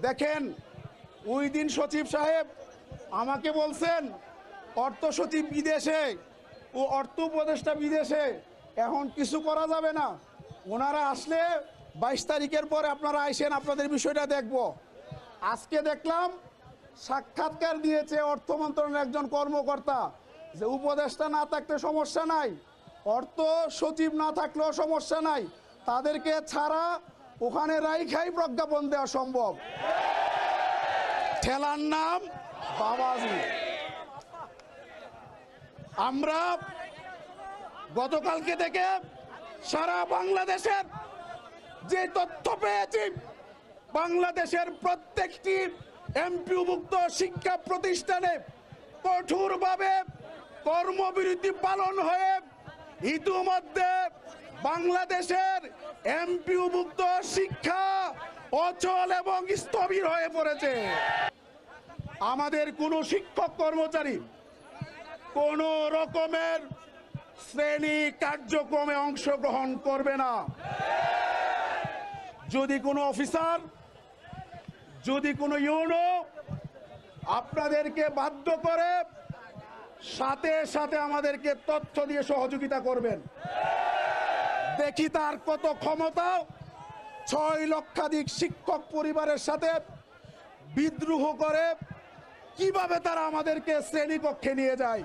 দেখেন ওই দিন সচিব সাহেব আমাকে বলছেন অর্থ সচিব বিদেশে ও অর্থ উপদেষ্টা বিদেশে, এখন কিছু করা যাবে না, ওনারা আসলে 22 তারিখের পরে আপনারা আইসেন, আপনাদের বিষয়টা দেখব। আজকে দেখলাম সাক্ষাৎকার দিয়েছে অর্থ মন্ত্রণালয়ের একজন কর্মকর্তা যে উপদেষ্টা না থাকলে সমস্যা নাই, অর্থ সচিব না থাকলেও সমস্যা নাই, তাদেরকে ছাড়া ওখানে রাইখাই প্রজ্ঞাপন দেওয়া সম্ভব। ঠেলার নাম বাবাজি। আমরা গতকালকে থেকে সারা বাংলাদেশের যে তথ্য পেয়েছি, বাংলাদেশের প্রত্যেকটি এমপিওভুক্ত শিক্ষা প্রতিষ্ঠানে কঠোরভাবে কর্মবিরতি পালন হয়ে ইতিমধ্যে বাংলাদেশের এমপিওভুক্ত শিক্ষা অচল এবং স্থবির হয়ে পড়েছে। আমাদের কোনো শিক্ষক কর্মচারী কোনো রকমের শ্রেণী কার্যক্রমে অংশগ্রহণ করবে না। যদি কোনো অফিসার, যদি কোনো ইউনো আপনাদেরকে বাধ্য করে, সাথে সাথে আমাদেরকে তথ্য দিয়ে সহযোগিতা করবেন। দেখি তার কত ক্ষমতা 6 লক্ষাধিক শিক্ষক পরিবারের সাথে বিদ্রোহ করে কিভাবে তারা আমাদেরকে শ্রেণীকক্ষে নিয়ে যায়।